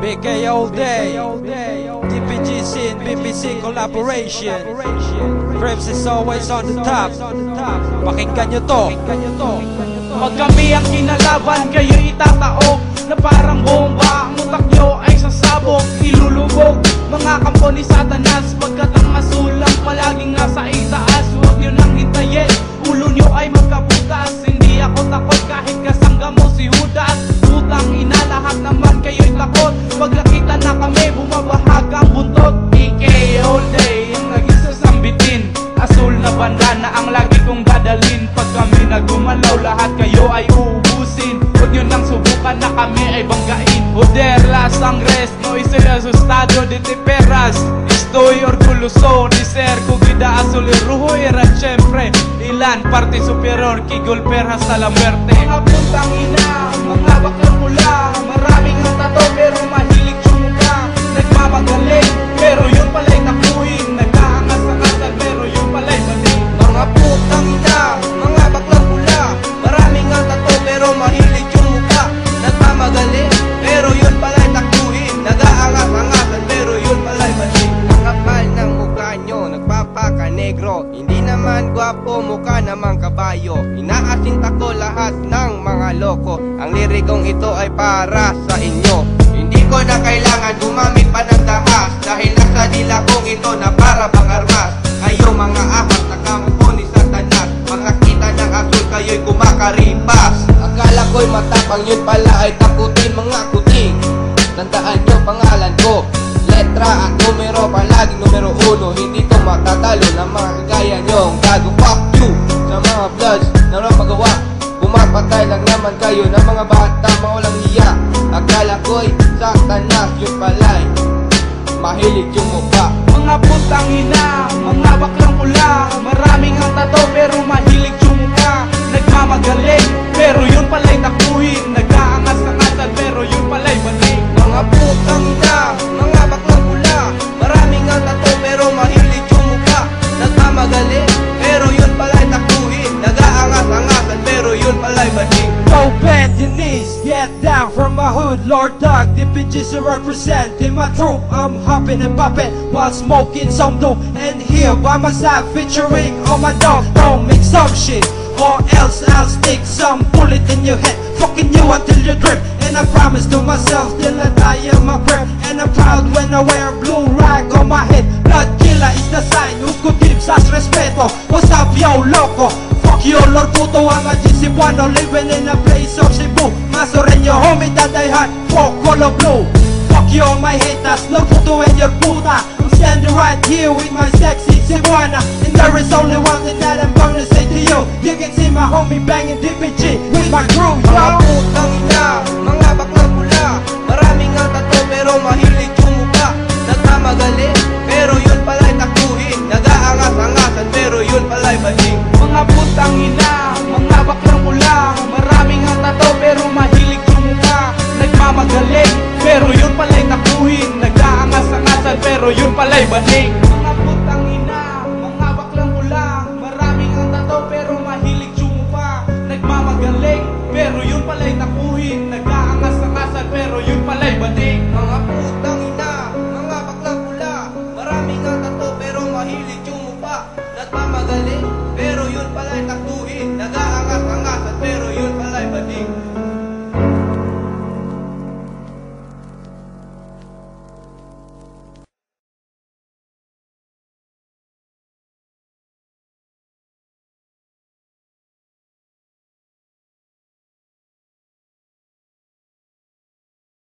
BK all day, DPG scene, BBC collaboration. Frames is always on the top. Pakinggan nyo to. Pag kami ang kinalaban, kayo itataob na parang bomba. Ang utak nyo ay sasabog, ilulubog. Mga kampo ni Satanas, pagkat ang masulang palaging nasa itaas. Huwag nyo nang hintayin, ulo nyo ay magkabutas. Hindi ako takot kahit kasangga mo si Judas. Putang ina, lahat naman kayo'y takot. Pag nakita na kami, bumabahag ang buntot. BK all day, ang naging sasambitin. Asul na banda na ang lagi kong dadalin. Pag kami nagumalaw, lahat kayo ay uubusin. Huwag nyo nang subukan na kami ay banggain. Joder, las sangres, no hice el asustado de te perras. Estoy orgulloso de ser cogida azul y rojo. Era siempre ilan parte superior que golpear hasta la muerte. Mga puntang ina, mga baklang mula. Maraming ang tato pero mahilig sumuka. Nagmamagaling pero yun pala'y takuin. Nag-aangas-angasan pero yun pala'y maling. Mga putang ina, mga baklang mula. Maraming ang tato pero mahilig sumuka. Nagmamagaling pero yun pala'y takuin. Nag-aangas-angasan pero yun pala'y maling. Ang kapal ng mukha nyo, nagpapaka-negro. Hindi naman gwapo, mukha namang kabayo. Inaasinta ko lahat ng mga loko. Ang lirikong ito ay para sa inyo. Hindi ko na kailangan gumamit pa ng dahas, dahil nasa dila kong ito na para bang armas. Kayo mga ahas na kampo ni Satanas, mga kita ng asul kayo'y kumakaripas. Akala ko'y matapang, yun pala ay takutin mga kuting. Tandaan nyo pangalan ko, letra at numero, palaging numero 1. Hindi ko matatalo ng mga kagaya nyong gago. Fuck you sa mga bloods na walang magawa. Pumapatay lang naman kayo ng mga bata mawalang hiya. Akala ko'y Satanas, yun pala'y mahilig yung mukha. Mga putang ina, mga baklang pula. Maraming ang tato pero mahilig yung mukha. Nagmamagaling pero yun pala'y takuhin. Nag-aangas-angasan pero yun pala'y maling. Mga putang ina, mga baklang pula. Maraming ang tato pero mahilig yung mukha. Nagmamagaling pero yun pala'y takuhin. Nag-aangas-angasan pero yun pala'y maling. Go bend your knees, get down from my hood, Lord Dog. DPG's to represent in my troop. I'm hopping and popping while smoking some dope. And here by my side featuring all my dog. Don't make some shit or else I'll stick some bullet in your head, fucking you until you drip. And I promise to myself till I die in my breath. And I'm proud when I wear blue rag on my head. Blood killer is the sign, uskutim sas respeto. What's up yo loco? Fuck you Lord puto, I'm a GC Buano, living in a place of Cebu. Masoreño homie that I had, fuck color blue. Fuck you all my haters, Lord puto and your puta. I'm standing right here with my sexy Cebuana. And there is only one thing that I'm gonna say to you. You can see my homie banging DPG with my crew, Mga yo. putang ina, mga baklang pula. Maraming ang tato pero mahilig yung mukha. Nagmamagaling pero yun pala'y takuhin. Nag-aangas-angasan pero yun pala'y maling. Mga putang ina, mga baklang pula. Maraming ang tato pero mahilig yung mukha. Nagmamagaling pero yun pala'y takuhin. Nag-aangas-angasan pero yun pala'y maling. Mga putang